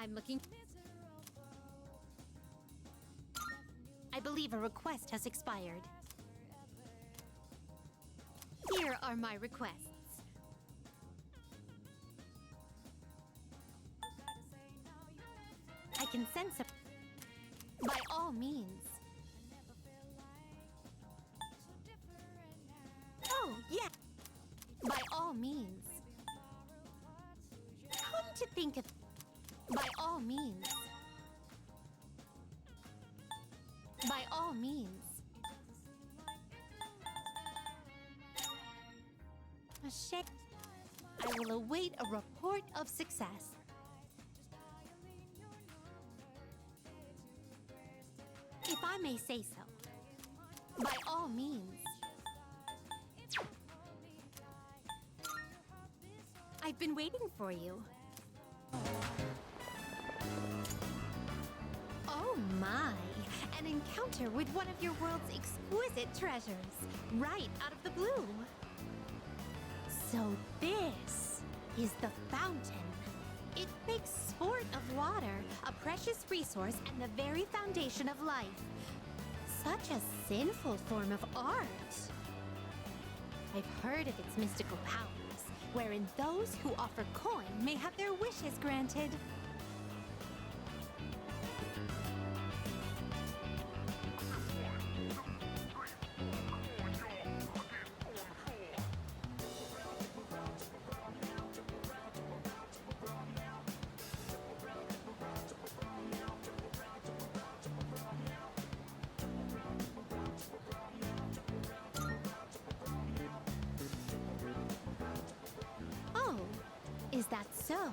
I'm looking... I believe a request has expired. Here are my requests. I can sense a... By all means. Oh, yeah. By all means. Come to think of... By all means. By all means. A shame. I will await a report of success. If I may say so. By all means. I've been waiting for you. Oh my! An encounter with one of your world's exquisite treasures, right out of the blue. So this is the fountain. It makes sport of water, a precious resource and the very foundation of life. Such a sinful form of art. I've heard of its mystical powers, wherein those who offer coin may have their wishes granted. Is that so?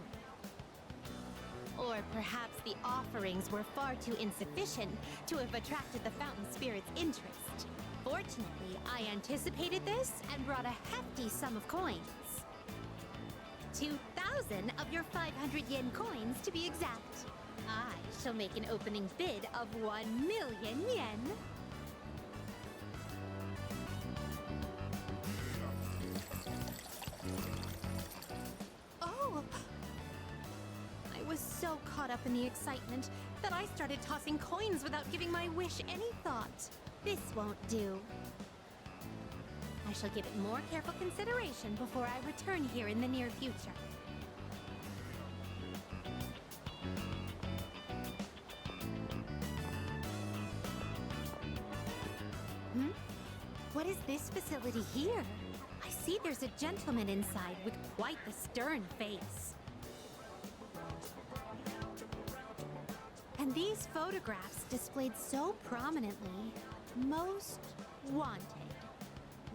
Or perhaps the offerings were far too insufficient to have attracted the fountain spirit's interest. Fortunately, I anticipated this and brought a hefty sum of coins. 2,000 of your 500 yen coins to be exact. I shall make an opening bid of 1,000,000 yen. I was so caught up in the excitement that I started tossing coins without giving my wish any thought. This won't do. I shall give it more careful consideration before I return here in the near future. What is this facility here? I see there's a gentleman inside with quite the stern face. And these photographs displayed so prominently. Most wanted.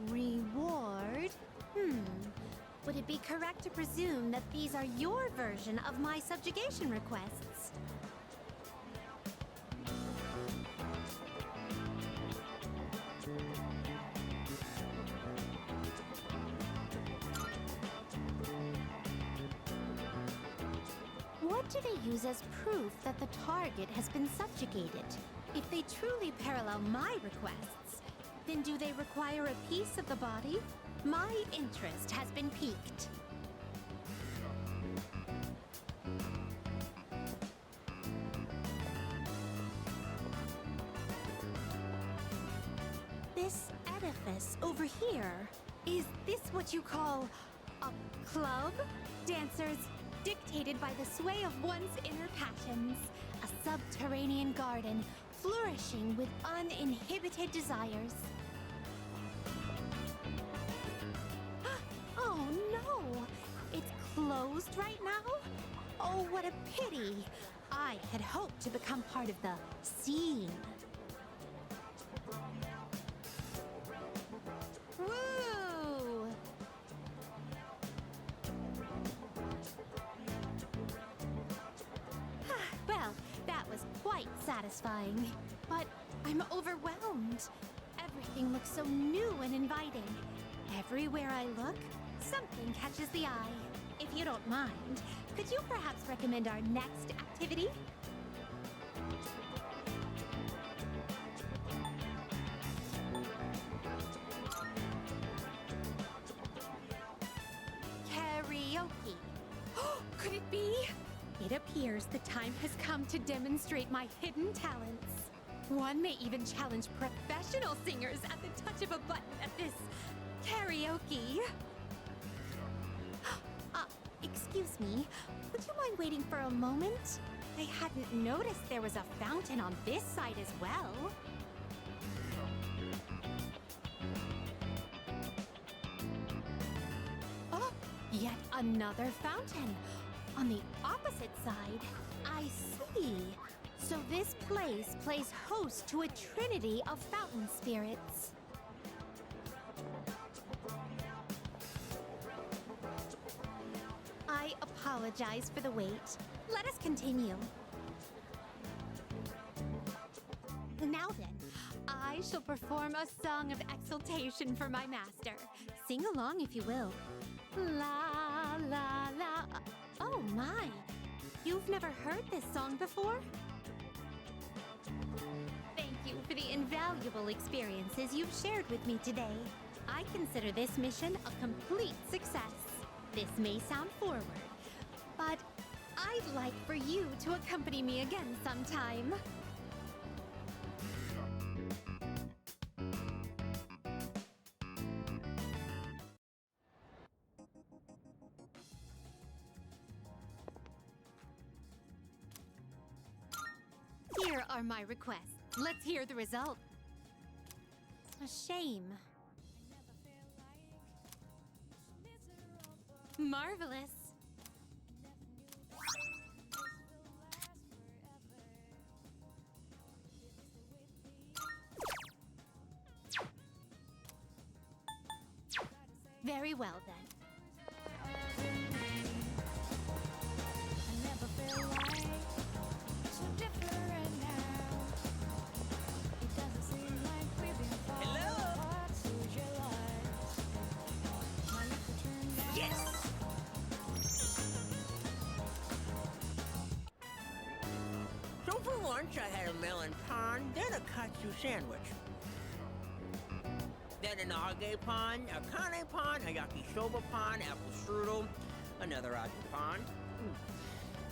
Reward? Would it be correct to presume that these are your version of my subjugation requests? What do they use as proof that the target has been subjugated? If they truly parallel my requests, then do they require a piece of the body? My interest has been piqued. This edifice over here, is this what you call a club? Dancers dictated by the sway of one's inner passions, a subterranean garden flourishing with uninhibited desires. Oh no! It's closed right now? Oh, what a pity! I had hoped to become part of the scene. Woo! Well, that was quite satisfying. But I'm overwhelmed. Everything looks so new and inviting. Everywhere I look, something catches the eye. If you don't mind, could you perhaps recommend our next activity? Karaoke. Could it be? It appears the time has come to demonstrate my hidden talents. One may even challenge professional singers at the touch of a button at this karaoke. Excuse me, would you mind waiting for a moment? I hadn't noticed there was a fountain on this side as well. Oh, yet another fountain. On the opposite side, I see. So this place plays host to a trinity of fountain spirits. I apologize for the wait. Let us continue. Now then, I shall perform a song of exultation for my master. Sing along if you will. La la la. Oh my! You've never heard this song before? Thank you for the invaluable experiences you've shared with me today. I consider this mission a complete success. This may sound forward, but I'd like for you to accompany me again sometime. Here are my requests. Let's hear the result. A shame. Marvelous. Very well then. So for lunch, I had a melon pan, then a katsu sandwich. Then an age pan, a kane pan, a yakisoba pan, apple strudel, another age pan.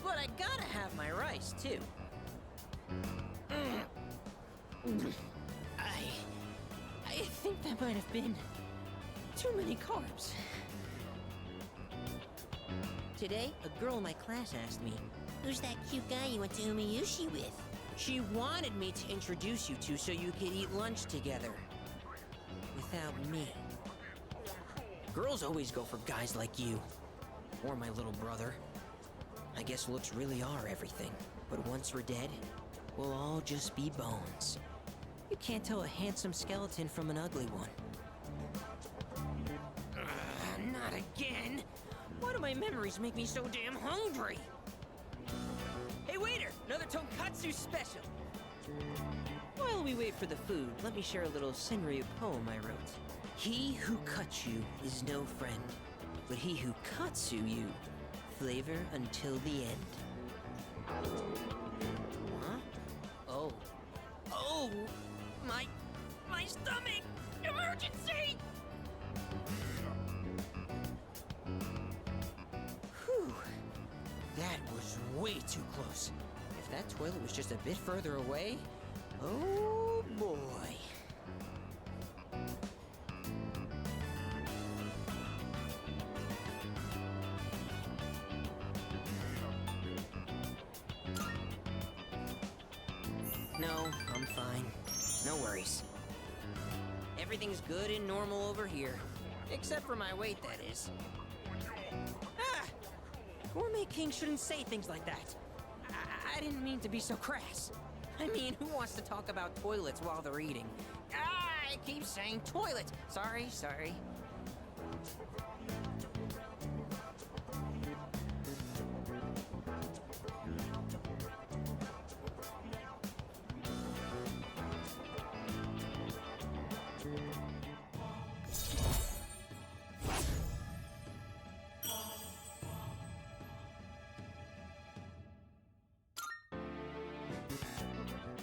But I gotta have my rice, too. I think that might have been too many carbs. Today, a girl in my class asked me, "Who's that cute guy you went to Umiyushi with?" She wanted me to introduce you two so you could eat lunch together. Without me. Girls always go for guys like you. Or my little brother. I guess looks really are everything. But once we're dead, we'll all just be bones. You can't tell a handsome skeleton from an ugly one. Not again! Why do my memories make me so damn hungry? Hey waiter, another tonkatsu special! While we wait for the food, let me share a little Senryu poem I wrote. He who cuts you is no friend, but he who katsu you, flavor until the end. Huh? Oh. Oh! My stomach! Emergency! Whew. That was way too close. If that toilet was just a bit further away, oh boy. No, I'm fine. No worries. Everything's good and normal over here. Except for my weight, that is. Ah! Gourmet King shouldn't say things like that. I didn't mean to be so crass. I mean, who wants to talk about toilets while they're eating? I keep saying toilet. Sorry.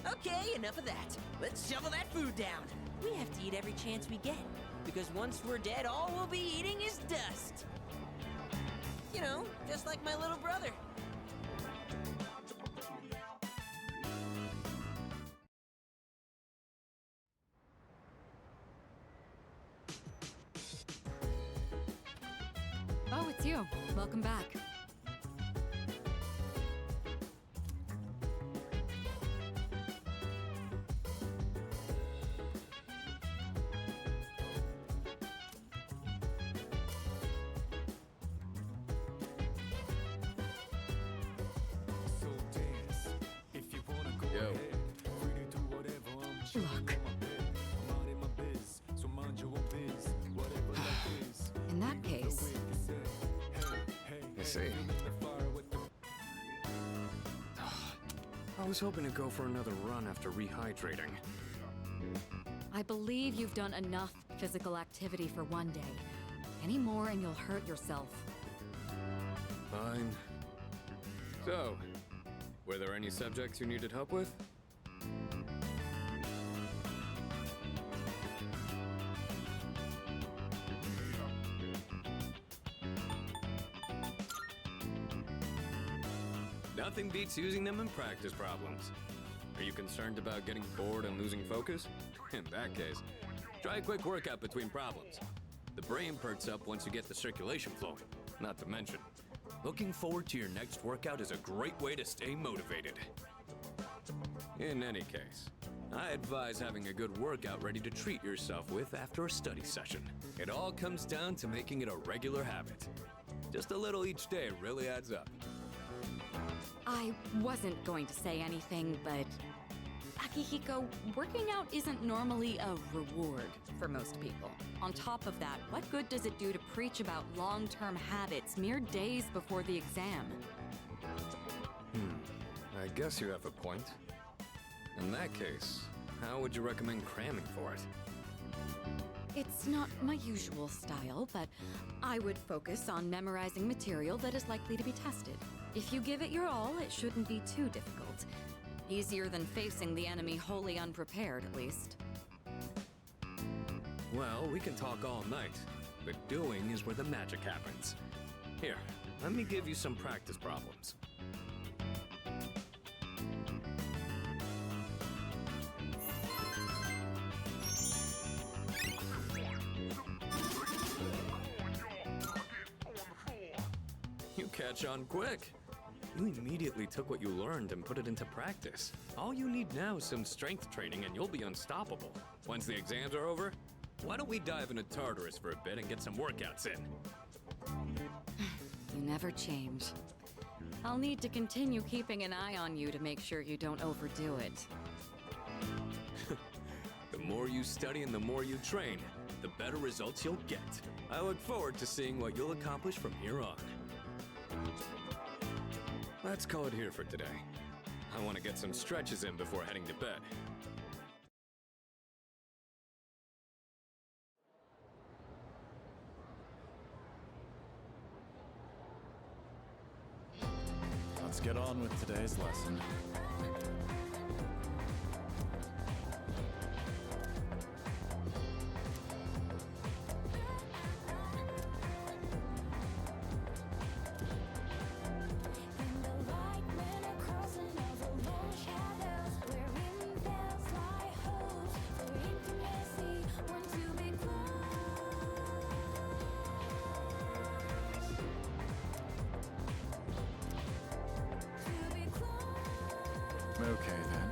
Okay, enough of that. Let's shovel that food down. We have to eat every chance we get, because once we're dead, all we'll be eating is dust. You know, just like my little brother. you. Welcome back. Yo. Look, in that case, I see. I was hoping to go for another run after rehydrating. I believe you've done enough physical activity for one day. Any more and you'll hurt yourself. Fine. So, were there any subjects you needed help with? Nothing beats using them in practice problems. Are you concerned about getting bored and losing focus? In that case, try a quick workout between problems. The brain perks up once you get the circulation flowing. Not to mention, looking forward to your next workout is a great way to stay motivated. In any case, I advise having a good workout ready to treat yourself with after a study session. It all comes down to making it a regular habit. Just a little each day really adds up. I wasn't going to say anything, but Akihiko, working out isn't normally a reward for most people. On top of that, what good does it do to preach about long-term habits mere days before the exam? I guess you have a point. In that case, how would you recommend cramming for it? It's not my usual style, but I would focus on memorizing material that is likely to be tested. If you give it your all, it shouldn't be too difficult. Easier than facing the enemy wholly unprepared, at least. Well, we can talk all night, but doing is where the magic happens. Here, let me give you some practice problems. You catch on quick. You immediately took what you learned and put it into practice. All you need now is some strength training and you'll be unstoppable. Once the exams are over, why don't we dive into Tartarus for a bit and get some workouts in? You never change. I'll need to continue keeping an eye on you to make sure you don't overdo it. The more you study and the more you train, the better results you'll get. I look forward to seeing what you'll accomplish from here on. Let's call it here for today. I want to get some stretches in before heading to bed. Let's get on with today's lesson. Okay then.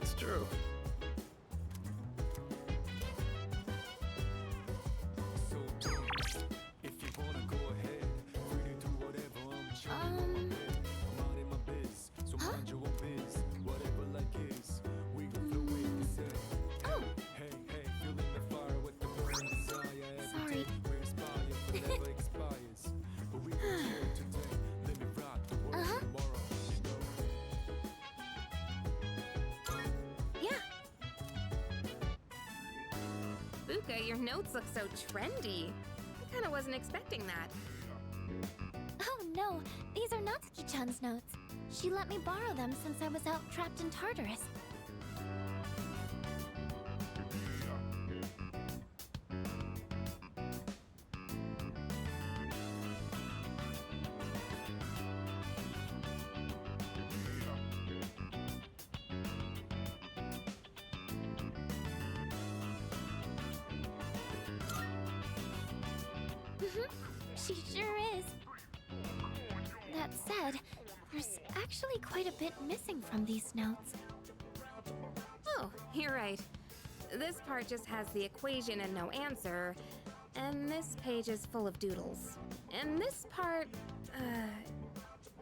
That's true. Oh. Sorry. Uh-huh. Yeah. Buka, your notes look so trendy. I kinda wasn't expecting that. Oh no, these are Natsuki-chan's notes. She let me borrow them since I was out trapped in Tartarus. She sure is. That said, there's actually quite a bit missing from these notes. Oh, you're right. This part just has the equation and no answer, and this page is full of doodles. And this part,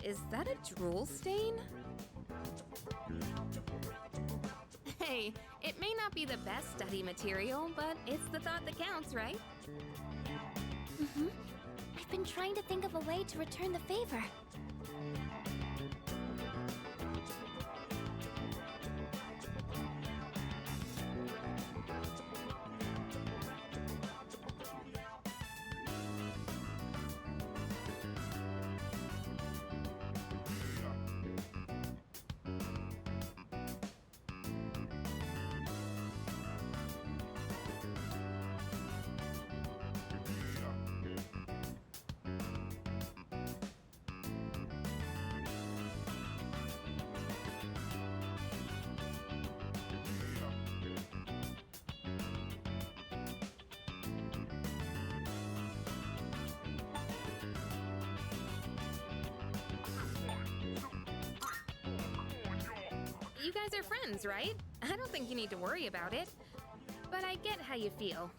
is that a drool stain? Hey, it may not be the best study material, but it's the thought that counts, right? Mm-hmm. I've been trying to think of a way to return the favor. You guys are friends, right? I don't think you need to worry about it. But I get how you feel.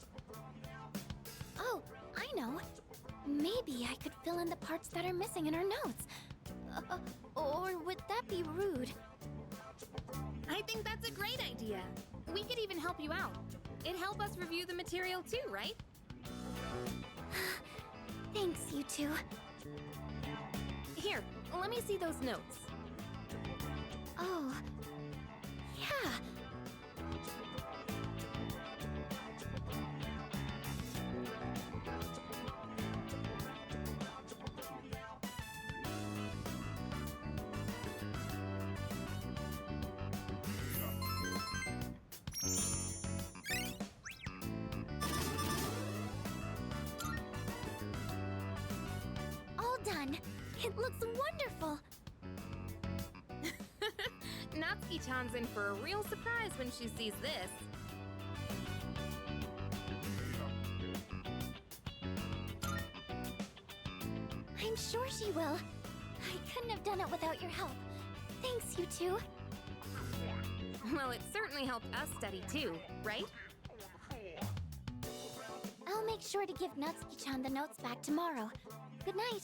Oh, I know. Maybe I could fill in the parts that are missing in our notes. Or would that be rude? I think that's a great idea. We could even help you out. It'd help us review the material too, right? Thanks, you two. Here, let me see those notes. Oh, yeah. All done. It looks wonderful. Natsuki-chan's in for a real surprise when she sees this. I'm sure she will. I couldn't have done it without your help. Thanks, you two. Well, it certainly helped us study too, right? I'll make sure to give Natsuki-chan the notes back tomorrow. Good night.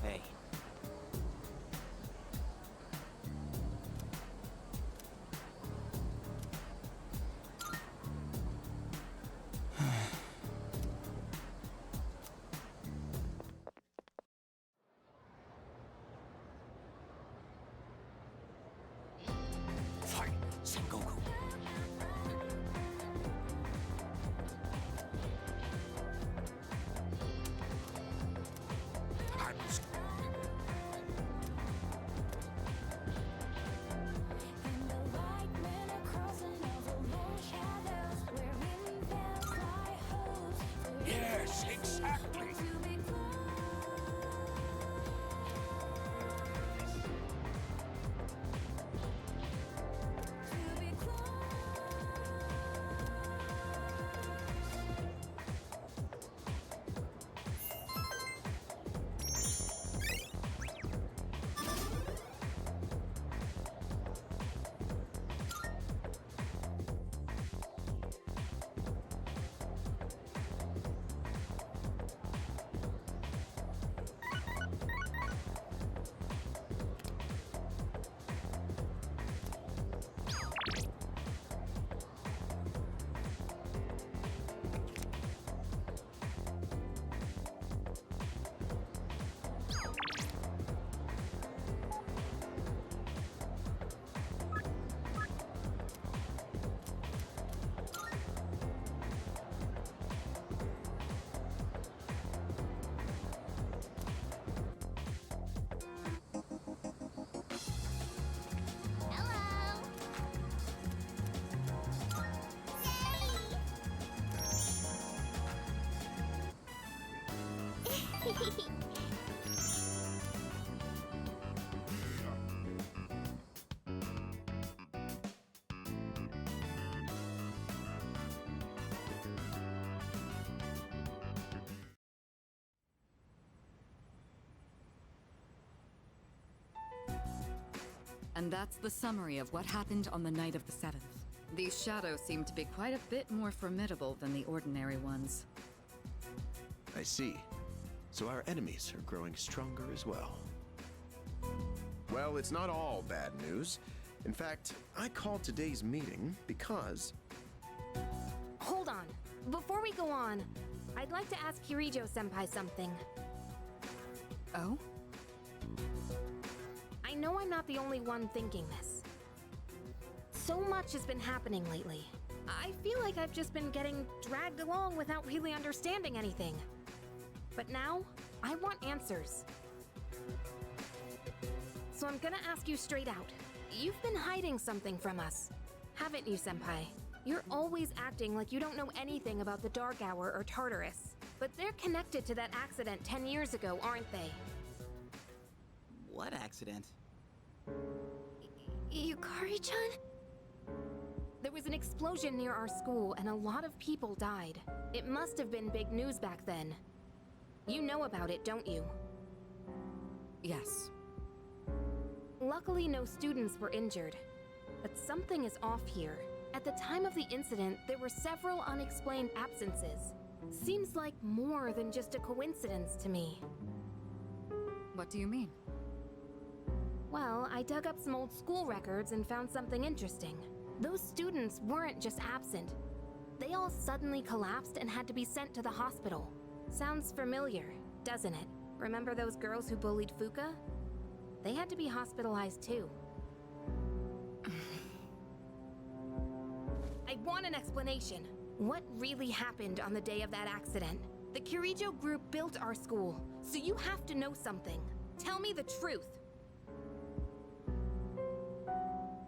Hey. And that's the summary of what happened on the night of the 7th. These shadows seem to be quite a bit more formidable than the ordinary ones. I see. So our enemies are growing stronger as well. Well, it's not all bad news. In fact, I called today's meeting because... Hold on. Before we go on, I'd like to ask Kirijo-senpai something. Oh? I know I'm not the only one thinking this. So much has been happening lately. I feel like I've just been getting dragged along without really understanding anything. But now, I want answers. So I'm gonna ask you straight out. You've been hiding something from us, haven't you, Senpai? You're always acting like you don't know anything about the Dark Hour or Tartarus. But they're connected to that accident 10 years ago, aren't they? What accident? Yukari-chan? There was an explosion near our school and a lot of people died. It must have been big news back then. You know about it, don't you? Yes. Luckily, no students were injured. But something is off here. At the time of the incident, there were several unexplained absences. Seems like more than just a coincidence to me. What do you mean? Well, I dug up some old school records and found something interesting. Those students weren't just absent. They all suddenly collapsed and had to be sent to the hospital. Sounds familiar, doesn't it? Remember those girls who bullied Fuka? They had to be hospitalized too. I want an explanation. What really happened on the day of that accident? The Kirijo group built our school, so you have to know something. Tell me the truth.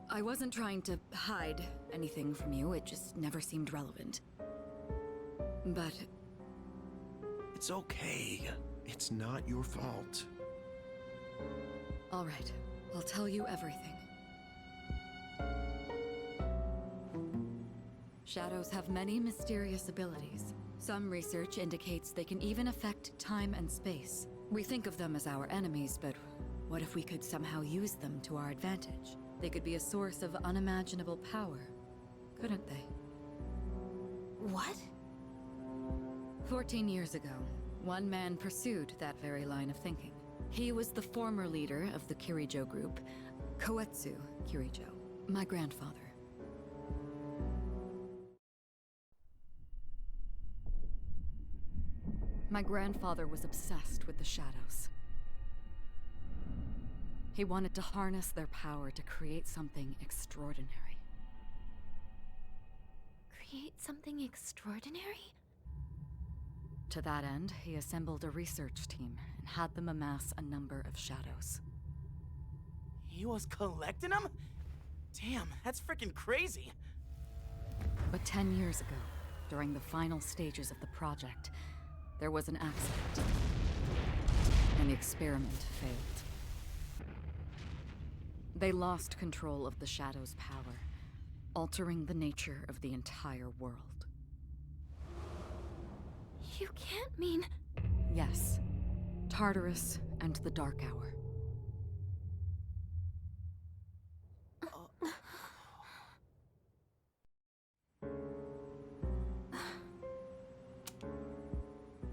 I wasn't trying to hide anything from you, it just never seemed relevant. But... It's okay. It's not your fault. all right, I'll tell you everything. Shadows have many mysterious abilities. Some research indicates they can even affect time and space. We think of them as our enemies, but what if we could somehow use them to our advantage? They could be a source of unimaginable power, couldn't they? What? 14 years ago, one man pursued that very line of thinking. He was the former leader of the Kirijo group, Koetsu Kirijo, my grandfather. My grandfather was obsessed with the shadows. He wanted to harness their power to create something extraordinary. Create something extraordinary? To that end, he assembled a research team and had them amass a number of shadows. He was collecting them? Damn, that's freaking crazy. But 10 years ago, during the final stages of the project, there was an accident, and the experiment failed. They lost control of the Shadow's power, altering the nature of the entire world. You can't mean... Yes, Tartarus and the Dark Hour.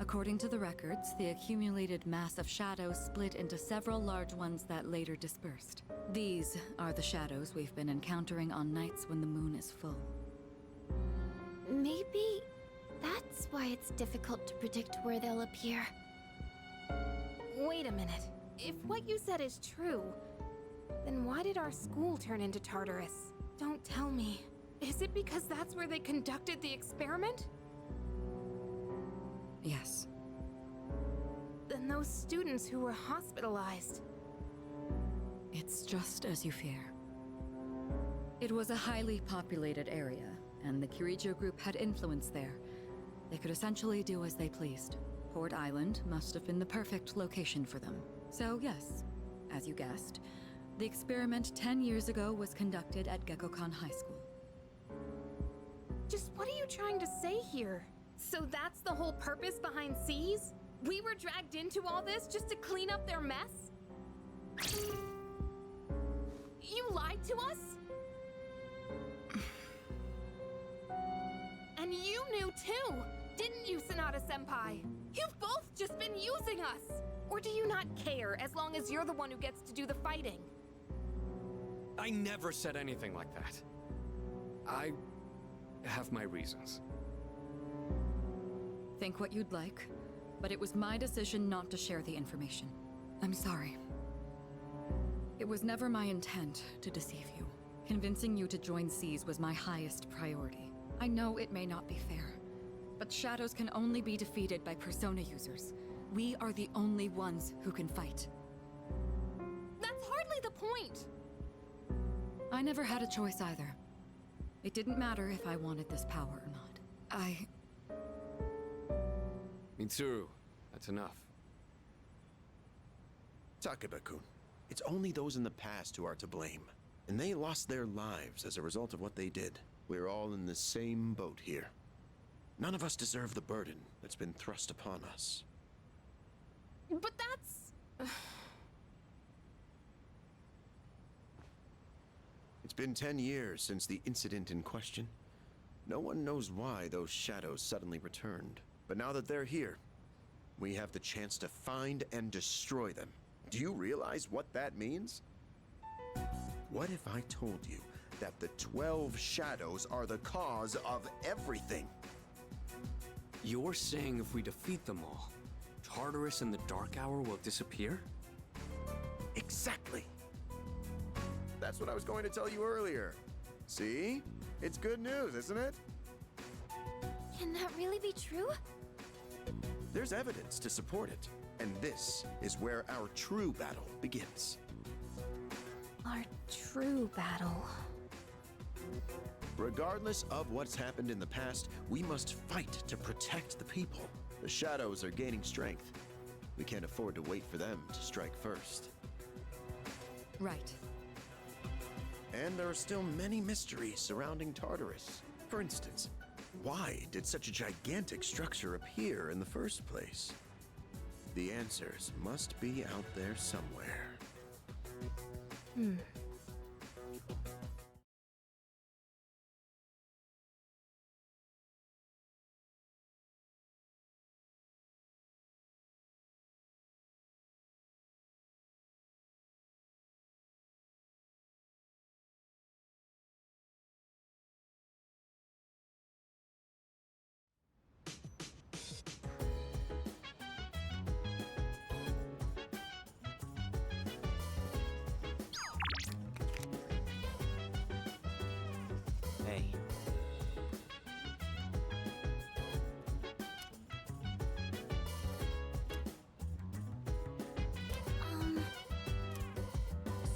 According to the records, the accumulated mass of shadows split into several large ones that later dispersed. These are the shadows we've been encountering on nights when the moon is full. Maybe that's why it's difficult to predict where they'll appear. Wait a minute. If what you said is true, then why did our school turn into Tartarus? Don't tell me. Is it because that's where they conducted the experiment? Yes. Then those students who were hospitalized... It's just as you fear. It was a highly populated area, and the Kirijo group had influence there. They could essentially do as they pleased. Port Island must have been the perfect location for them. So yes, as you guessed, the experiment 10 years ago was conducted at Gekkoukan High School. Just what are you trying to say here? So that's the whole purpose behind C's? We were dragged into all this just to clean up their mess? You lied to us? And you knew too, didn't you, Sonata-senpai? You've both just been using us! Or do you not care as long as you're the one who gets to do the fighting? I never said anything like that. I have my reasons. Think what you'd like, but it was my decision not to share the information. I'm sorry. It was never my intent to deceive you. Convincing you to join SEAS was my highest priority. I know it may not be fair, but shadows can only be defeated by Persona users. We are the only ones who can fight. That's hardly the point! I never had a choice either. It didn't matter if I wanted this power or not. Mitsuru, that's enough. Takeba-kun, it's only those in the past who are to blame. And they lost their lives as a result of what they did. We're all in the same boat here. None of us deserve the burden that's been thrust upon us. But that's... It's been 10 years since the incident in question. No one knows why those shadows suddenly returned. But now that they're here, we have the chance to find and destroy them. Do you realize what that means? What if I told you that the 12 shadows are the cause of everything? You're saying if we defeat them all, Tartarus and the Dark Hour will disappear? Exactly. That's what I was going to tell you earlier. See? It's good news, isn't it? Can that really be true? There's evidence to support it. And this is where our true battle begins. Our true battle. Regardless of what's happened in the past, we must fight to protect the people. The shadows are gaining strength. We can't afford to wait for them to strike first. Right. And there are still many mysteries surrounding Tartarus. For instance, why did such a gigantic structure appear in the first place? The answers must be out there somewhere. Hey.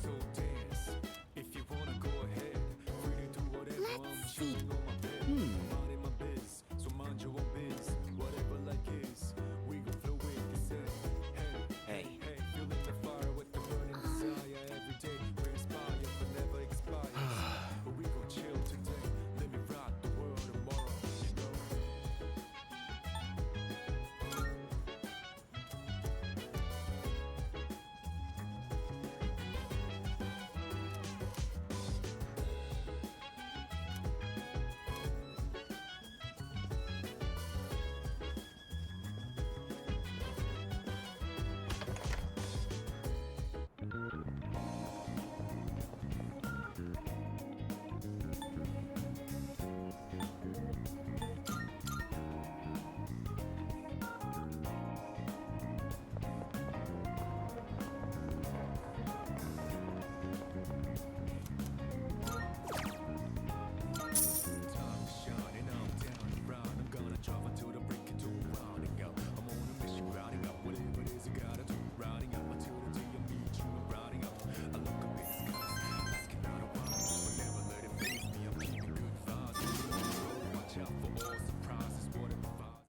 So dance. If you wanna go ahead, free to do whatever. Let's I'm chilling see. on my bed. Minding my biz, so mind your own biz. Whatever like is, we gon' flow with the set. Hey, Hey. hey, feeling the fire with the burning desire every day. We inspire, but never expires. But we gon' chill today. Let me rock the world tomorrow, you know. Time to shine and I'm down and round. I'm gonna drive until the break into rounding out. I'm on a mission, rounding out whatever it is I gotta do. Rounding out until the day I meet you. I'm rounding out. I look up in the skies, asking out a while, but never let it faze me. I'm keeping good vibes. Watch out for all surprises, what it provides.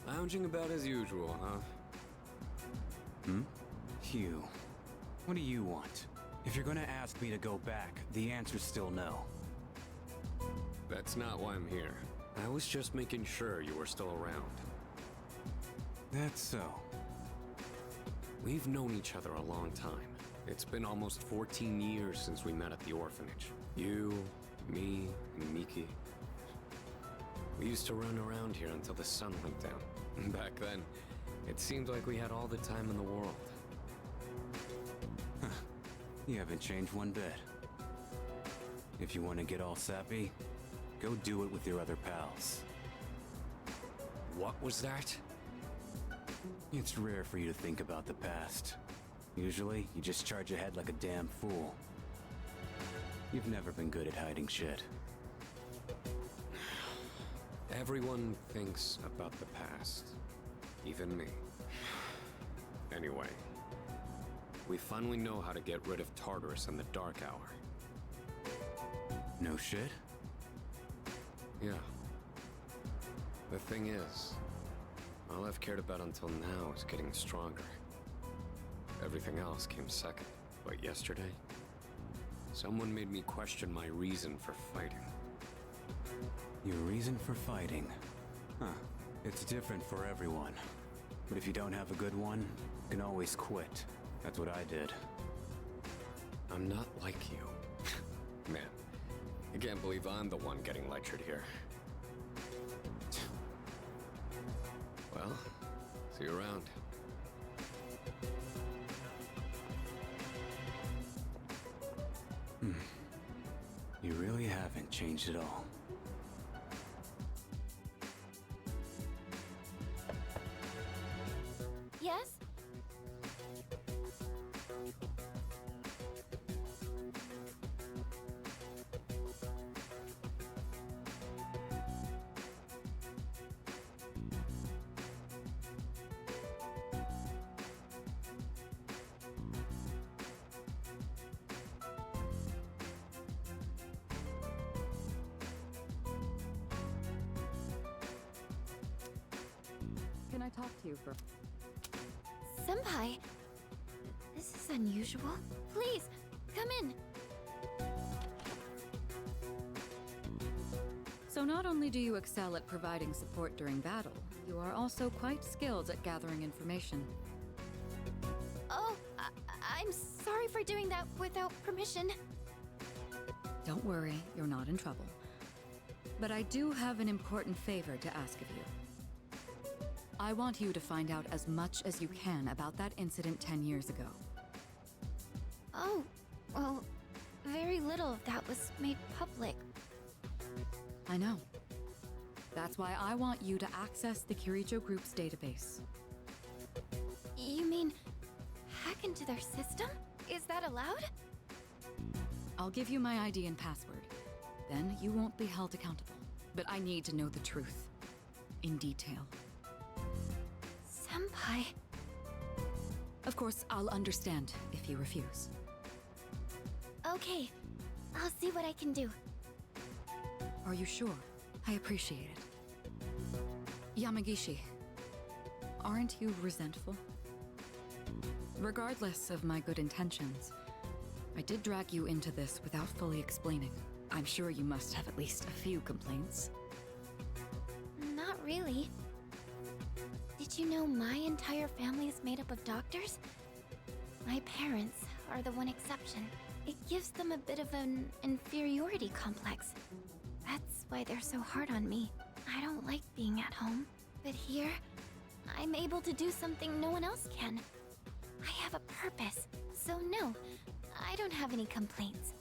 Lounging about as usual, huh? Hugh, what do you want? If you're gonna ask me to go back, the answer's still no. That's not why I'm here. I was just making sure you were still around. That's so. We've known each other a long time. It's been almost 14 years since we met at the orphanage. You, me, and Miki. We used to run around here until the sun went down. Back then, it seemed like we had all the time in the world. You haven't changed one bit. If you want to get all sappy, go do it with your other pals. What was that? It's rare for you to think about the past. Usually, you just charge ahead like a damn fool. You've never been good at hiding shit. Everyone thinks about the past. Even me. Anyway, we finally know how to get rid of Tartarus in the Dark Hour. No shit? Yeah. The thing is, all I've cared about until now is getting stronger. Everything else came second. But yesterday, someone made me question my reason for fighting. Your reason for fighting? Huh. It's different for everyone. But if you don't have a good one, you can always quit. That's what I did. I'm not like you. Man, I can't believe I'm the one getting lectured here. Well, see you around. You really haven't changed at all. Yes? Can I talk to you for... Senpai, this is unusual. Please, come in. So not only do you excel at providing support during battle, you are also quite skilled at gathering information. Oh, I'm sorry for doing that without permission. Don't worry, you're not in trouble. But I do have an important favor to ask of you. I want you to find out as much as you can about that incident 10 years ago. Oh, well, very little of that was made public. I know. That's why I want you to access the Kirijo Group's database. You mean hack into their system? Is that allowed? I'll give you my ID and password. Then you won't be held accountable. But I need to know the truth. In detail. Senpai. Of course, I'll understand if you refuse. Okay, I'll see what I can do. Are you sure? I appreciate it. Yamagishi, aren't you resentful? Regardless of my good intentions, I did drag you into this without fully explaining. I'm sure you must have at least a few complaints. Not really. Did you know my entire family is made up of doctors? My parents are the one exception. It gives them a bit of an inferiority complex. That's why they're so hard on me. I don't like being at home. But here, I'm able to do something no one else can. I have a purpose. So no, I don't have any complaints.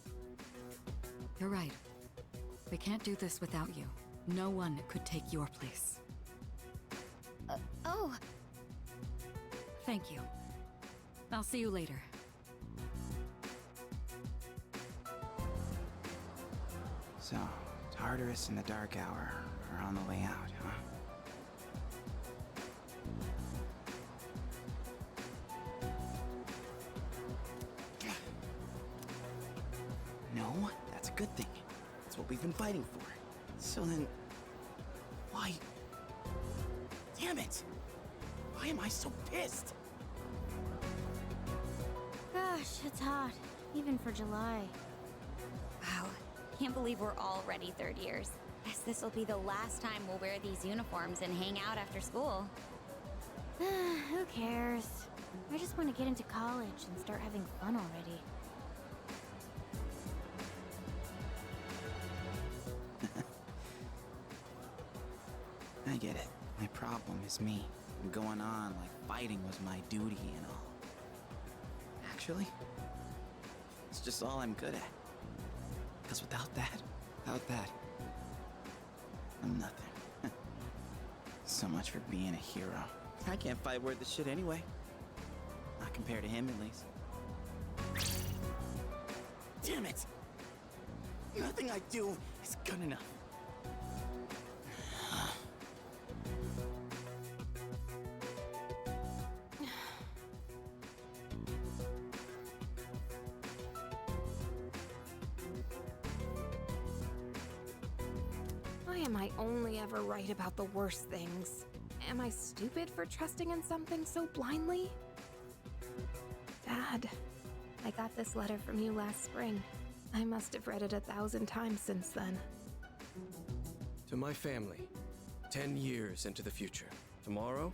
You're right. We can't do this without you. No one could take your place. Oh, Thank you. I'll see you later. So, Tartarus and the Dark Hour are on the way out, huh? No, that's a good thing. That's what we've been fighting for. So then, why? Damn it! Why am I so pissed? Gosh, it's hot. Even for July. wow. Can't believe we're already third years. Guess this will be the last time we'll wear these uniforms and hang out after school. Who cares? I just want to get into college and start having fun already. I get it. My problem is me. I'm going on like fighting was my duty and all. Actually, it's just all I'm good at. Because without that, I'm nothing. So much for being a hero. I can't fight worth the shit anyway. Not compared to him, at least. Damn it! Nothing I do is good enough. Why am I only ever right about the worst things? Am I stupid for trusting in something so blindly? Dad, I got this letter from you last spring. I must have read it 1,000 times since then. To my family, 10 years into the future. Tomorrow,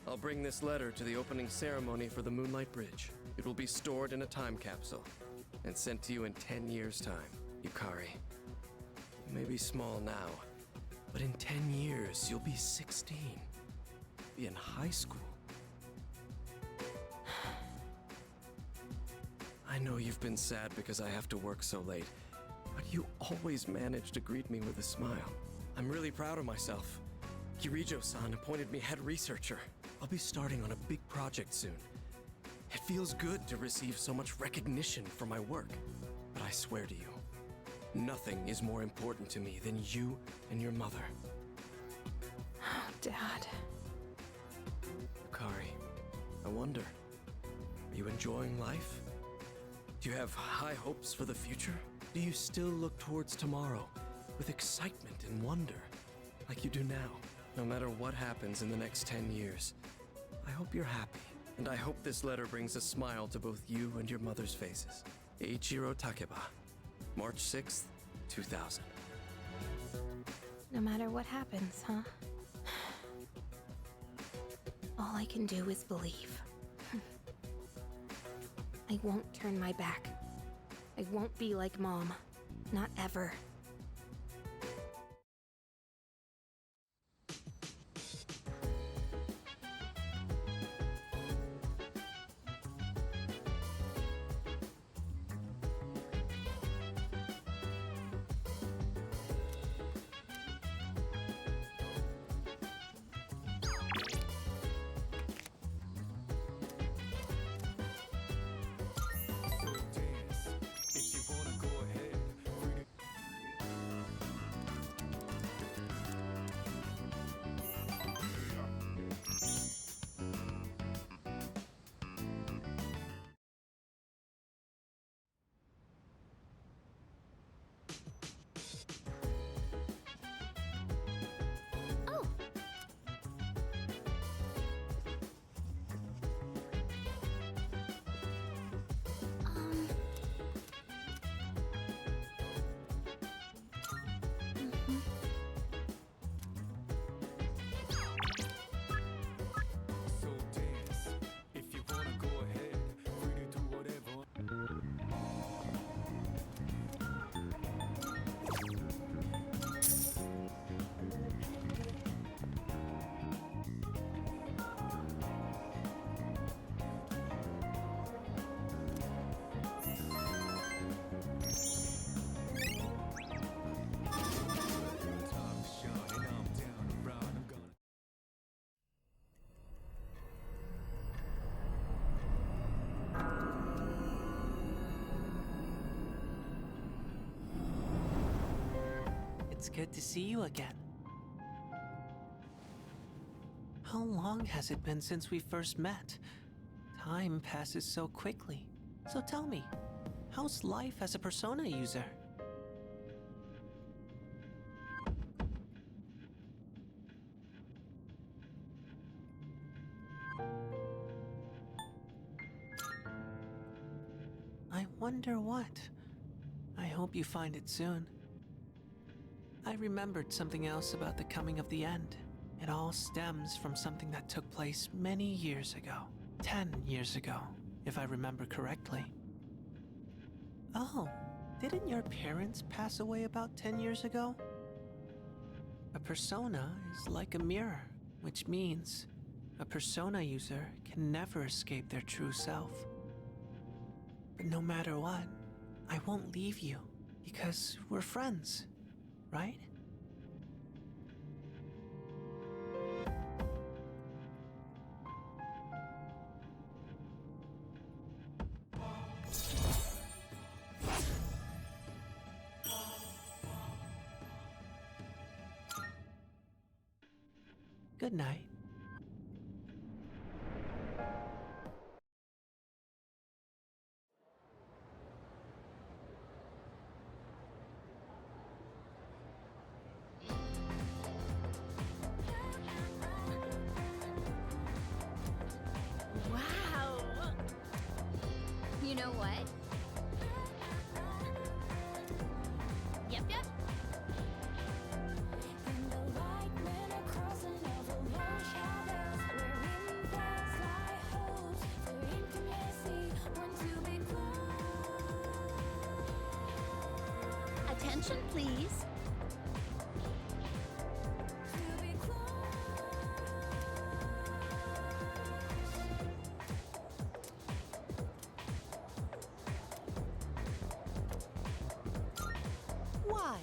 I'll bring this letter to the opening ceremony for the Moonlight Bridge. It will be stored in a time capsule and sent to you in 10 years' time. Yukari, you may be small now, but in 10 years, you'll be 16. Be in high school. I know you've been sad because I have to work so late, but you always manage to greet me with a smile. I'm really proud of myself. Kirijo-san appointed me head researcher. I'll be starting on a big project soon. It feels good to receive so much recognition for my work, but I swear to you, nothing is more important to me than you and your mother. Oh, Dad. Yukari, I wonder, are you enjoying life? Do you have high hopes for the future? Do you still look towards tomorrow with excitement and wonder, like you do now? No matter what happens in the next 10 years, I hope you're happy, and I hope this letter brings a smile to both you and your mother's faces. Eiichiro Takeba, March 6th, 2000. No matter what happens, huh? All I can do is believe. I won't turn my back. I won't be like Mom. Not ever. If you wanna go ahead, Oh! so dance. If you wanna go ahead, free to do whatever. Top shot and I'm down around. I'm gonna. It's good to see you again. How long has it been since we first met? Time passes so quickly. So tell me, how's life as a Persona user? I wonder what. I hope you find it soon. I remembered something else about the coming of the end. It all stems from something that took place many years ago. 10 years ago, if I remember correctly. Oh, didn't your parents pass away about 10 years ago? A persona is like a mirror, which means a persona user can never escape their true self. But no matter what, I won't leave you, because we're friends, right? Good night. Wow! You know what? Yep, yep. Attention, please. Why?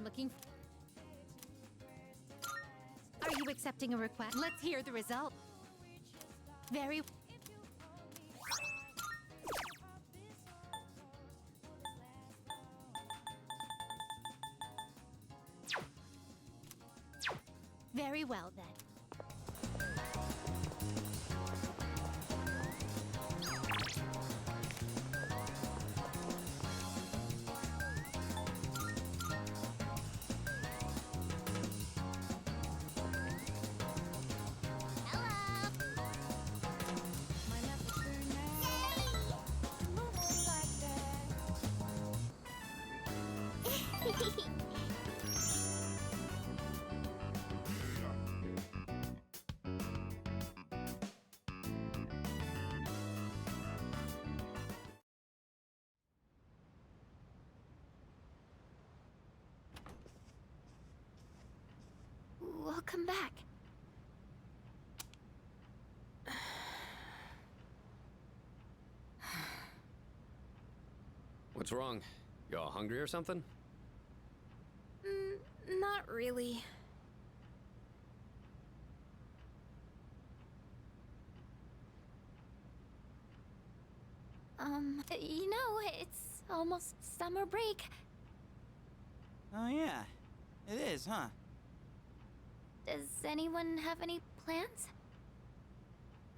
I'm looking. Are you accepting a request? Let's hear the result. Very. Very well then. Welcome back. What's wrong? You all hungry or something? Not really. You know, it's almost summer break. Oh, yeah. It is, huh? Does anyone have any plans?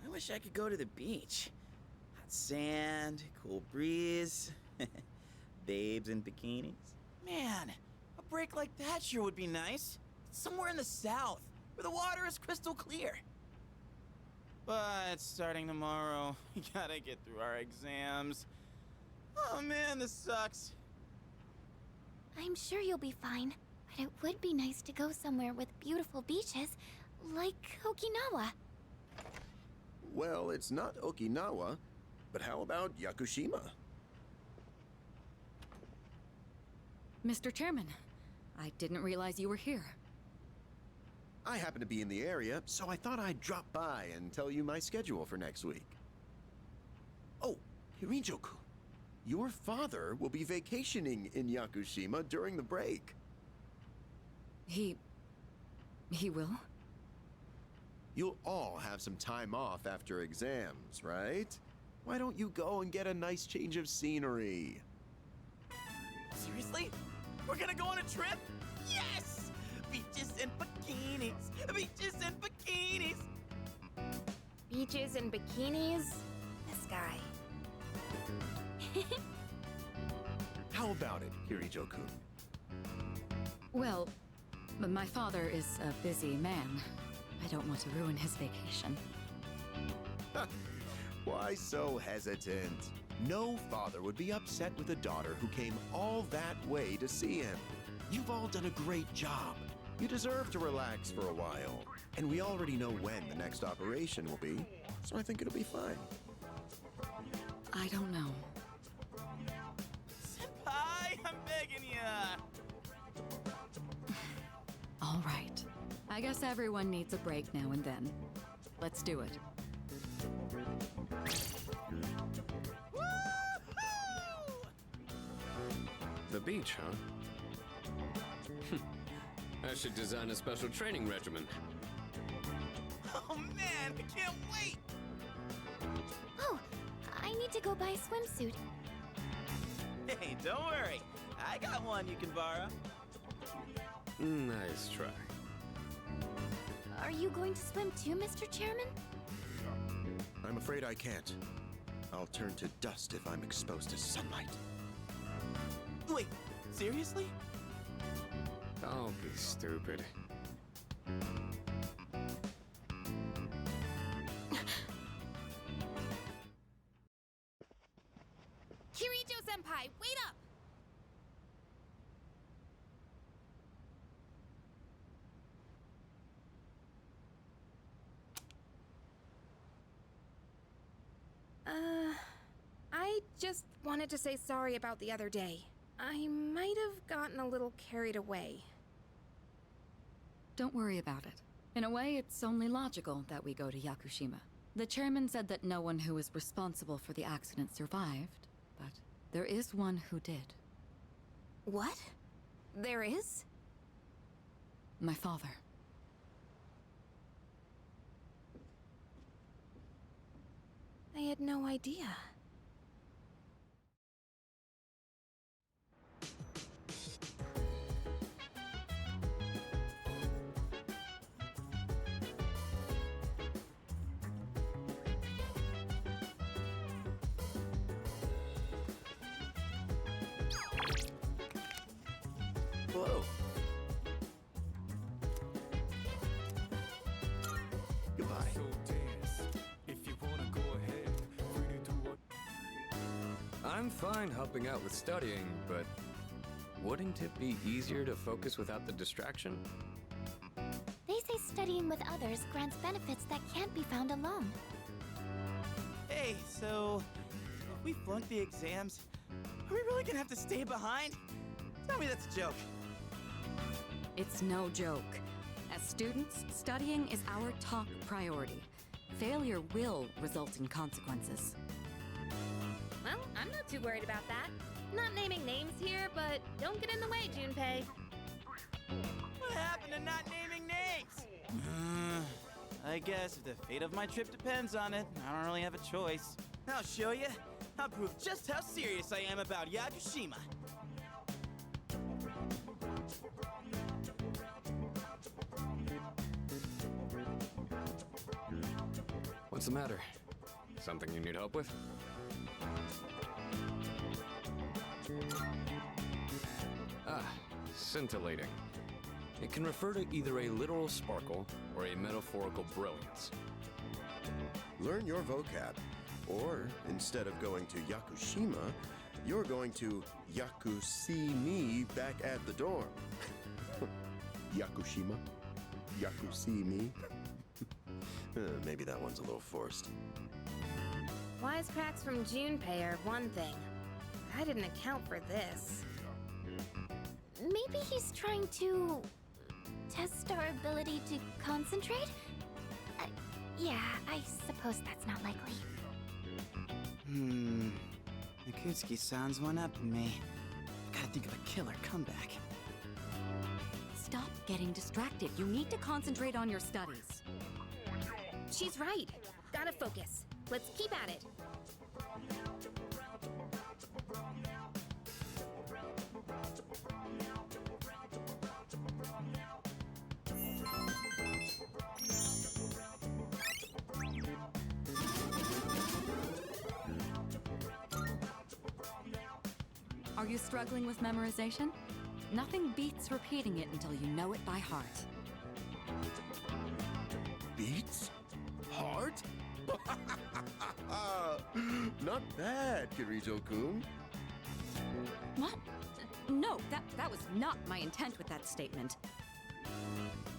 I wish I could go to the beach. Hot sand, cool breeze, babes in bikinis. Man, a break like that sure would be nice. Somewhere in the south, where the water is crystal clear. But starting tomorrow, we gotta get through our exams. Oh man, this sucks. I'm sure you'll be fine, but it would be nice to go somewhere with beautiful beaches, like Okinawa. Well, it's not Okinawa, but how about Yakushima? Mr. Chairman, I didn't realize you were here. I happen to be in the area, so I thought I'd drop by and tell you my schedule for next week. Oh, Hirijoku, your father will be vacationing in Yakushima during the break. He will? You'll all have some time off after exams, right? Why don't you go and get a nice change of scenery? Seriously? We're gonna go on a trip? Yes! Beaches and bikinis! Beaches and bikinis! Beaches and bikinis? This guy. How about it, Hirijoku? Well, my father is a busy man. I don't want to ruin his vacation. Why so hesitant? No father would be upset with a daughter who came all that way to see him. You've all done a great job. You deserve to relax for a while. And we already know when the next operation will be, so I think it'll be fine. I don't know. Senpai, I'm begging ya! All right. I guess everyone needs a break now and then. Let's do it. The beach, huh? I should design a special training regimen. Oh man, I can't wait! Oh, I need to go buy a swimsuit. Hey, don't worry. I got one you can borrow. Nice try. Are you going to swim too, Mr. Chairman? I'm afraid I can't. I'll turn to dust if I'm exposed to sunlight. Wait, seriously? Don't be stupid. Kirijo-senpai, wait up! I just wanted to say sorry about the other day. I might have gotten a little carried away. Don't worry about it. In a way, it's only logical that we go to Yakushima. The chairman said that no one who was responsible for the accident survived, but there is one who did. What? There is? My father. I had no idea. Hello. Goodbye. So dance. If you wanna go ahead, free to do what. I'm fine helping out with studying, but wouldn't it be easier to focus without the distraction? They say studying with others grants benefits that can't be found alone. Hey, so if we flunk the exams, are we really gonna have to stay behind? Tell me that's a joke. It's no joke. As students, studying is our top priority. Failure will result in consequences. Well, I'm not too worried about that. Not naming names here, but don't get in the way, Junpei. What happened to not naming names? I guess if the fate of my trip depends on it, I don't really have a choice. I'll show you. I'll prove just how serious I am about Yakushima. What's the matter? Something you need help with? Ah, scintillating. It can refer to either a literal sparkle or a metaphorical brilliance. Learn your vocab. Or, instead of going to Yakushima, you're going to Yakusimi back at the dorm. Yakushima? Yakusimi? Maybe that one's a little forced. Wisecracks from Junpei are one thing. I didn't account for this. Maybe he's trying to test our ability to concentrate? Yeah, I suppose that's not likely. Akutsuki-san's one up on me. Gotta think of a killer comeback. Stop getting distracted. You need to concentrate on your studies. She's right. Gotta focus. Let's keep at it. Are you struggling with memorization? Nothing beats repeating it until you know it by heart. Beats? Heart? Not bad, Kirito-kun. What? No, that was not my intent with that statement.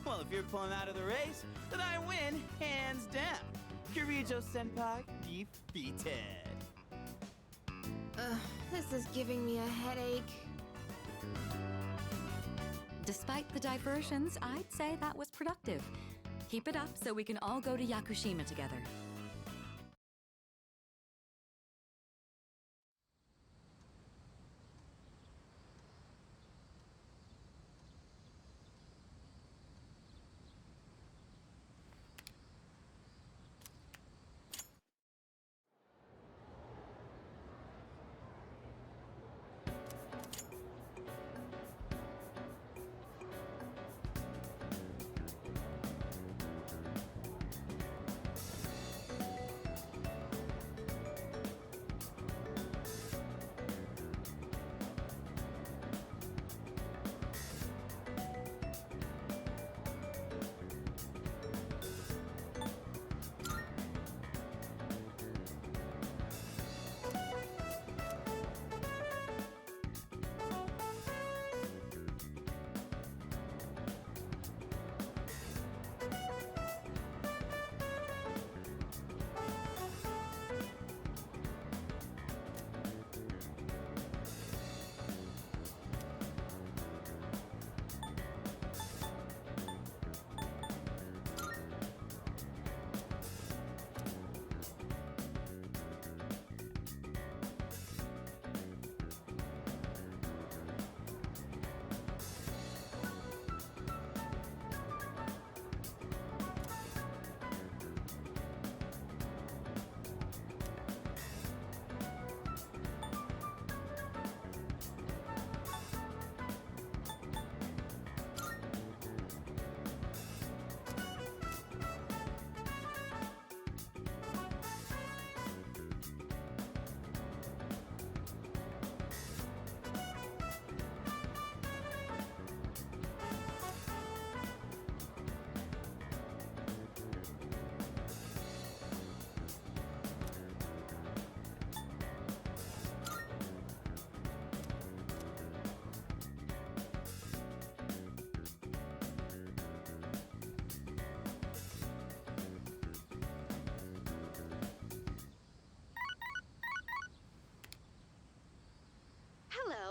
Well, if you're pulling out of the race, then I win, hands down. Kirijo-senpai defeated. This is giving me a headache. Despite the diversions, I'd say that was productive. Keep it up so we can all go to Yakushima together.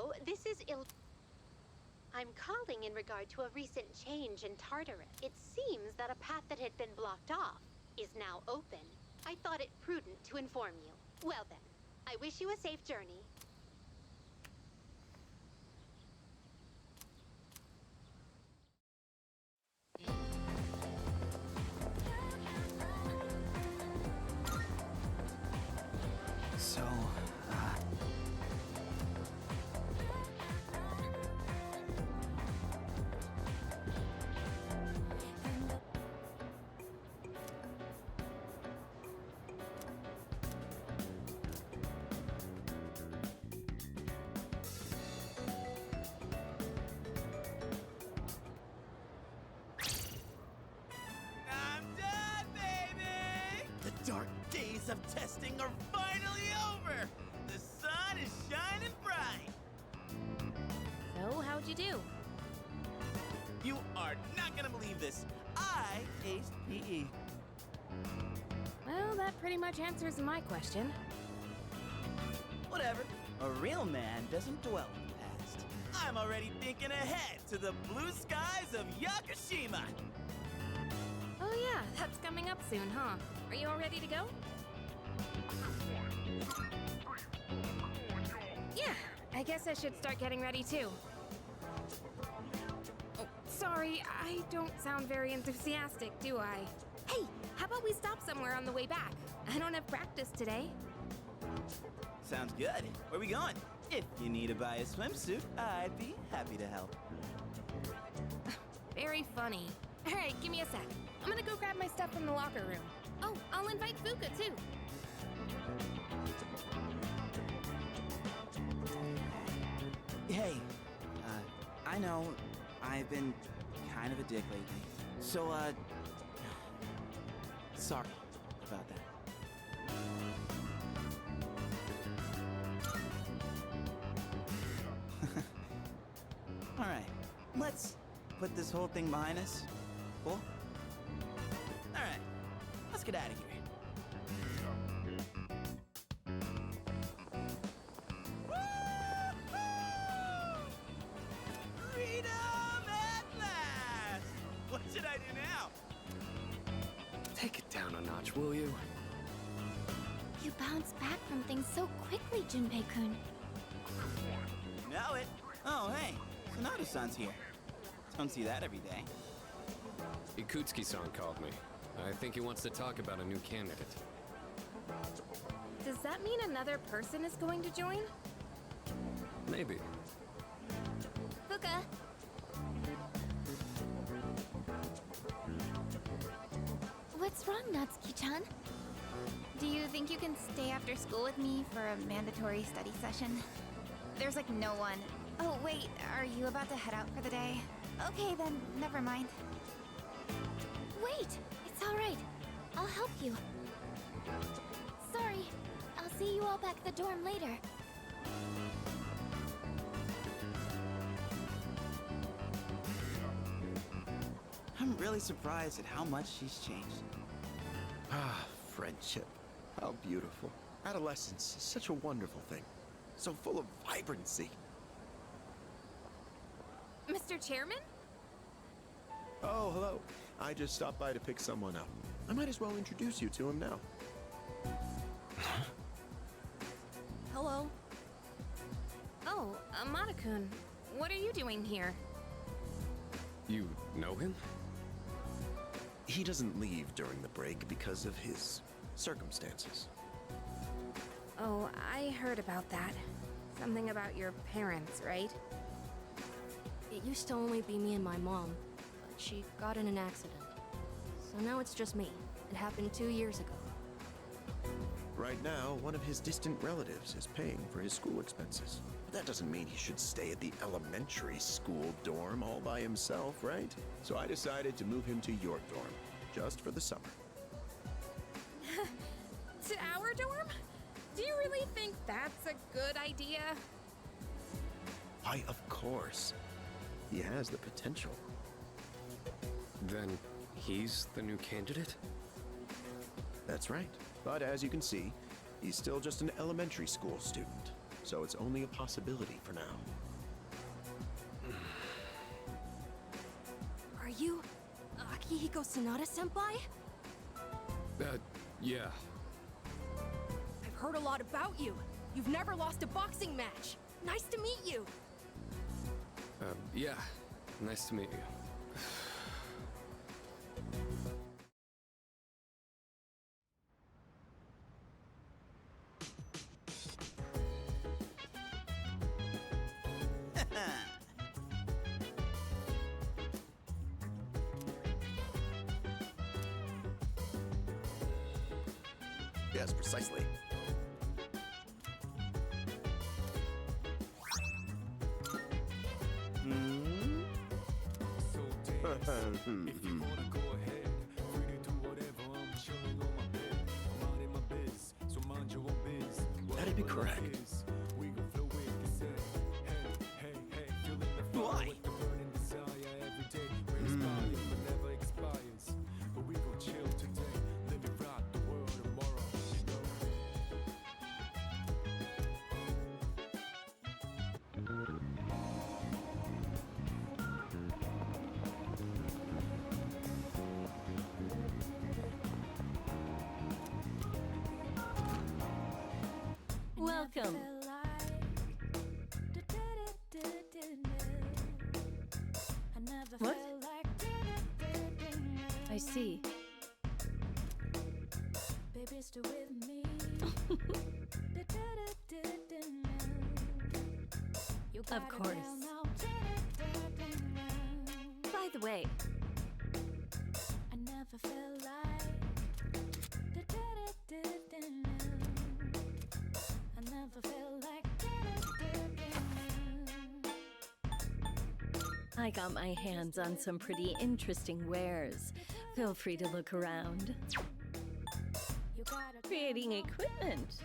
Hello, this is I'm calling in regard to a recent change in Tartarus. It seems that a path that had been blocked off is now open. I thought it prudent to inform you. Well then, I wish you a safe journey. So, I'm done, baby! The dark days of testing are finally over! The sun is shining bright! So, how'd you do? You are not gonna believe this. I aced PE. Well, that pretty much answers my question. Whatever. A real man doesn't dwell in the past. I'm already thinking ahead to the blue skies of Yakushima! Oh yeah, that's coming up soon, huh? Are you all ready to go? Yeah, I guess I should start getting ready too. Oh, sorry, I don't sound very enthusiastic, do I? Hey, how about we stop somewhere on the way back? I don't have practice today. Sounds good. Where we going? If you need to buy a swimsuit, I'd be happy to help. Very funny. All right, give me a sec. I'm gonna go grab my stuff from the locker room. Oh, I'll invite Fuka too. Hey, I know I've been kind of a dick lately. So, sorry about that. All right, let's put this whole thing behind us. Cool? All right, let's get out of here. Freedom at last! What should I do now? Take it down a notch, will you? You bounce back from things so quickly, Junpei-kun. Know it. Oh, hey, Sonata-san's here. Don't see that every day. Ikutsuki-san called me. I think he wants to talk about a new candidate. Does that mean another person is going to join? Maybe. Fuka! What's wrong, Natsuki-chan? Do you think you can stay after school with me for a mandatory study session? There's like no one. Oh, wait, are you about to head out for the day? Okay, then, never mind. Wait, it's all right. I'll help you. Sorry, I'll see you all back at the dorm later. I'm really surprised at how much she's changed. Ah, friendship. How beautiful. Adolescence is such a wonderful thing. So full of vibrancy. Mr. Chairman? Oh, hello. I just stopped by to pick someone up. I might as well introduce you to him now. Hello. Oh, Amada-kun, what are you doing here? You know him? He doesn't leave during the break because of his circumstances. Oh, I heard about that. Something about your parents, right? It used to only be me and my mom, but she got in an accident. So now it's just me. It happened 2 years ago. Right now, one of his distant relatives is paying for his school expenses. But that doesn't mean he should stay at the elementary school dorm all by himself, right? So I decided to move him to your dorm, just for the summer. To our dorm? Do you really think that's a good idea? Why, of course. He has the potential. Then he's the new candidate? That's right. But as you can see, he's still just an elementary school student. so it's only a possibility for now. Are you Akihiko Sanada-senpai? Yeah. I've heard a lot about you. You've never lost a boxing match. Nice to meet you. Yeah. Nice to meet you. Yes, precisely. So dance. If you wanna go ahead, free to do whatever. I'm chilling on my bed. I'm minding my biz, so mind your own biz. That'd be Whatever life correct. is, we gon' flow with this head. Hey, hey, hey, feeling the fire Why? with the burning desire every day. We inspire, but never expires. But we gon' chill today, live it right, the world tomorrow. You know? Welcome. What? I see. Of course. By the way, I got my hands on some pretty interesting wares. Feel free to look around. Creating equipment.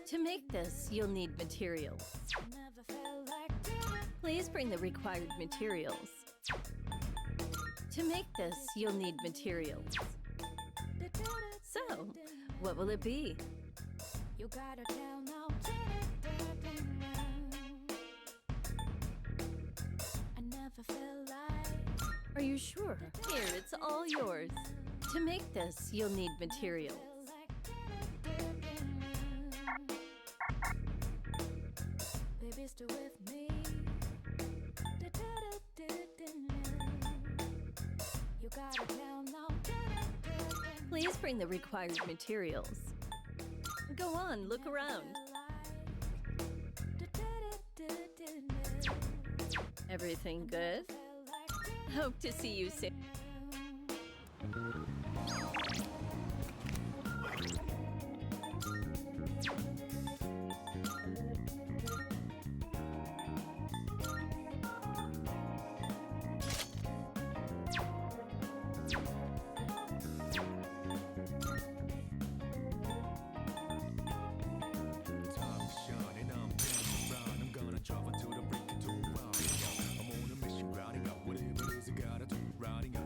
To make this, you'll need materials. Please bring the required materials. To make this, you'll need materials. So, what will it be? Are you sure? Here, it's all yours. To make this, you'll need materials. Please bring the required materials. Go on, look around. Everything good? Hope to see you soon. Time to shine and I'm turning around. I'm gonna drive until the break into round. I'm on a mission, routing up whatever it is I gotta do. Routing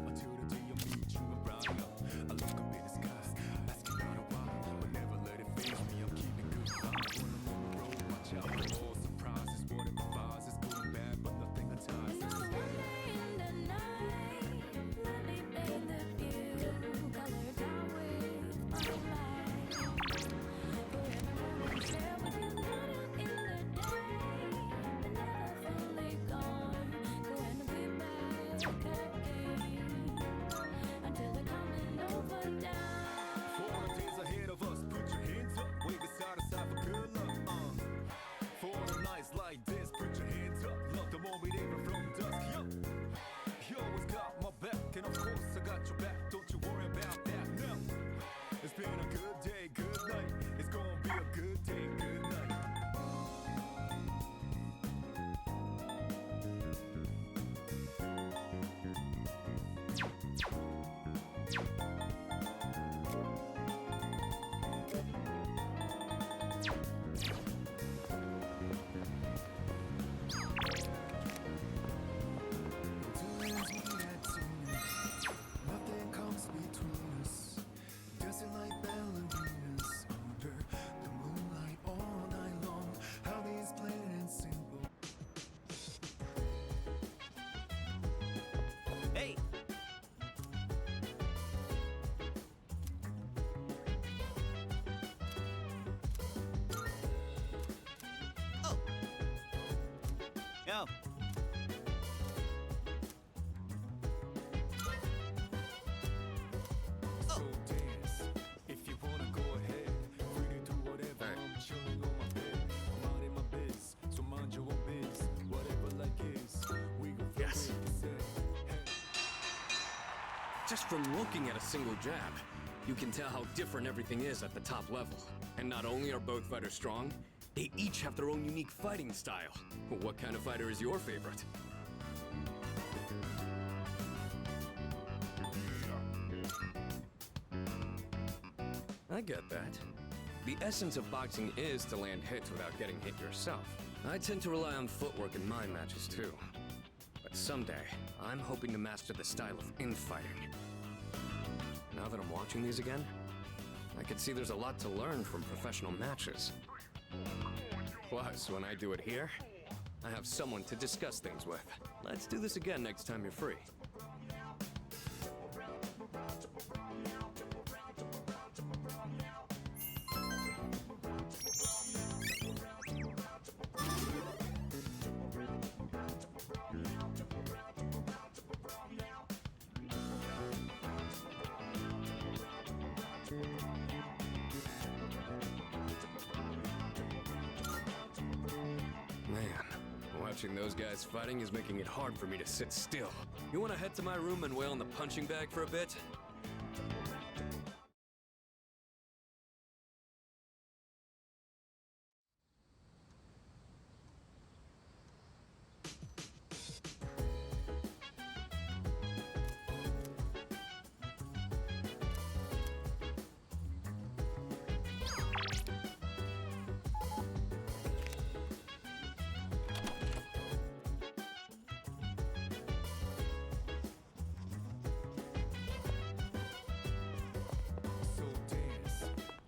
dancing like ballerinas under the moonlight all night long. How these plain and simple. Hey! Oh! Yo! So dance if you wanna go ahead. Free to do whatever. I'm chilling on my bed. I'm out in my biz, so mind your own biz. Whatever like is, we gon' throw Yes. it, he said. Hey. Just from looking at a single jab, you can tell how different everything is at the top level. And not only are both fighters strong, they each have their own unique fighting style. What kind of fighter is your favorite? I get that. The essence of boxing is to land hits without getting hit yourself. I tend to rely on footwork in my matches too. But someday, I'm hoping to master the style of infighting. Now that I'm watching these again, I can see there's a lot to learn from professional matches. Plus, when I do it here, I have someone to discuss things with. Let's do this again next time you're free. Man, watching those guys fighting is making it hard for me to sit still. You want to head to my room and wail in the punching bag for a bit? So dance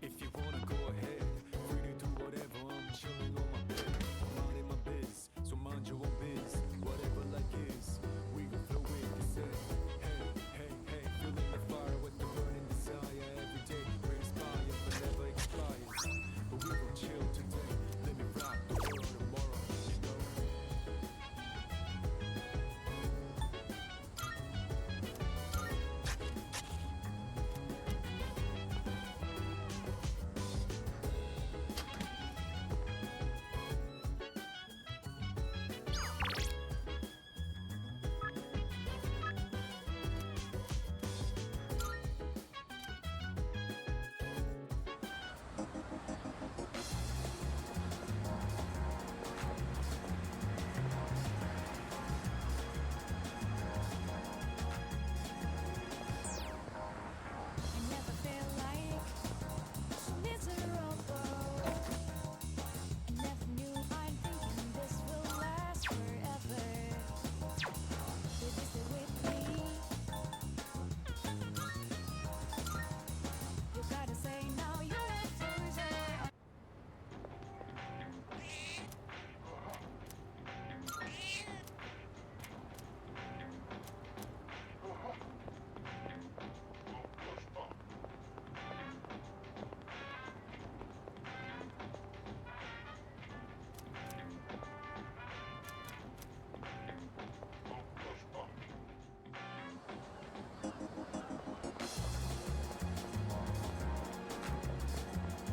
if you wanna go ahead. Free to do whatever. I'm chilling on my bed. I'm out in my biz, so mind your own biz. Whatever like is, we gon' throw it. He said, hey, hey, hey, feeling the fire with the burning desire. Every day brings fire, but never expires. But we gon' chill today. Let me rock the world tomorrow. You know.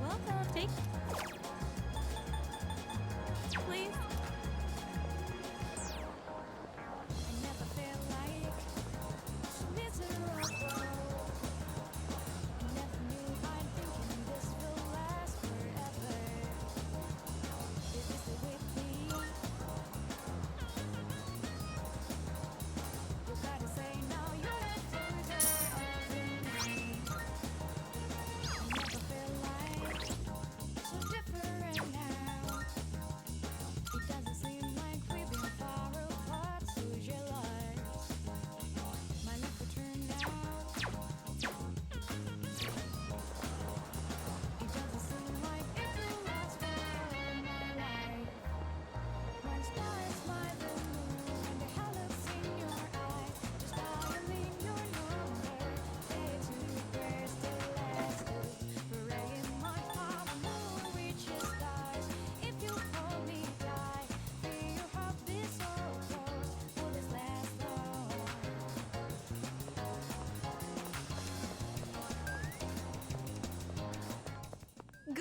Welcome. Take. Please.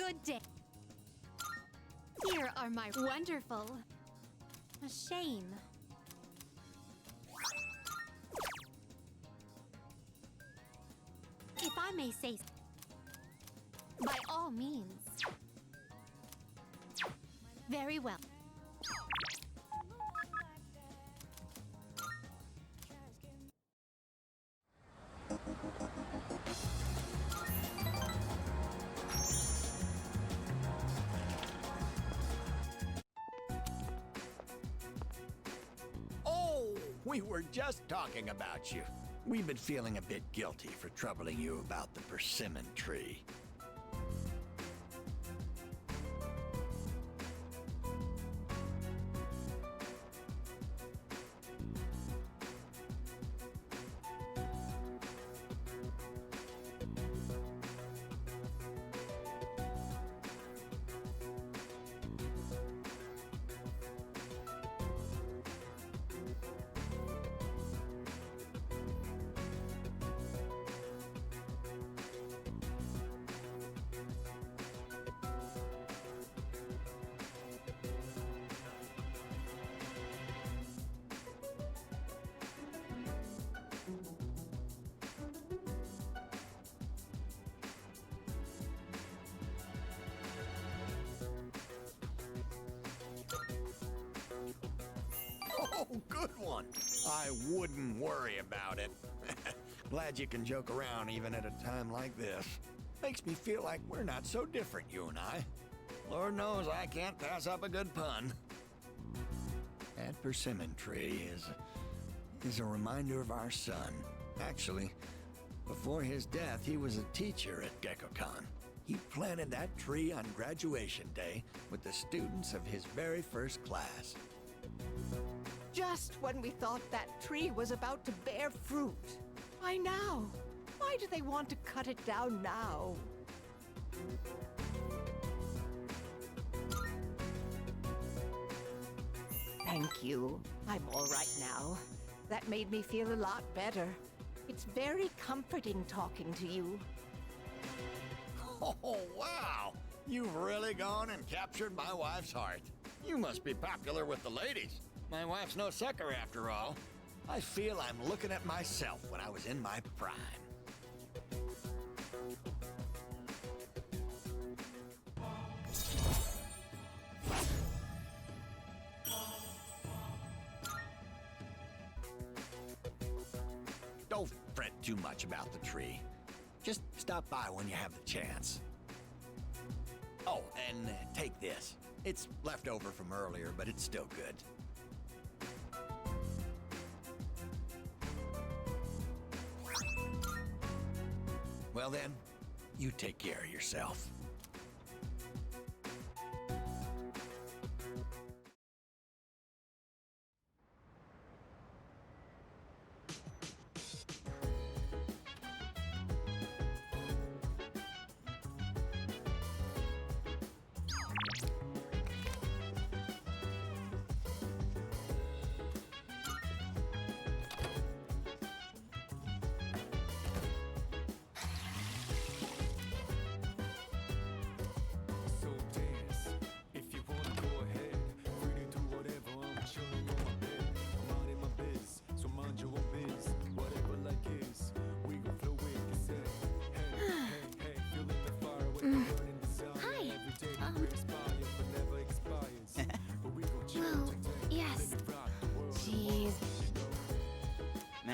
good day. Here are my wonderful. A shame. If I may say so. By all means. Very well. Oh, we were just talking about you. We've been feeling a bit guilty for troubling you about the persimmon tree. Oh, good one. I wouldn't worry about it. Glad you can joke around even at a time like this. Makes me feel like we're not so different, you and I. Lord knows I can't pass up a good pun. That persimmon tree is a reminder of our son. Actually, before his death, he was a teacher at GeckoCon. He planted that tree on graduation day with the students of his very first class. Just when we thought that tree was about to bear fruit. Why now? Why do they want to cut it down now? Thank you. I'm all right now. That made me feel a lot better. It's very comforting talking to you. Oh, wow! You've really gone and captured my wife's heart. You must be popular with the ladies. My wife's no sucker after all. I feel I'm looking at myself when I was in my prime. Don't fret too much about the tree. Just stop by when you have the chance. Oh, and take this. It's left over from earlier, but it's still good. Well then, you take care of yourself. So dance, if you wanna go ahead. Free to do whatever, I'm chilling on my bed. I'm minding my biz, so mind your own biz. Whatever like is, we gon' flow with this head. Hey, hey, hey, feeling the fire with the burning desire. Hi. Every day we inspire, but never expires. But we gon' chill Well, today. yes. Let it rock the world. Jeez. Meh.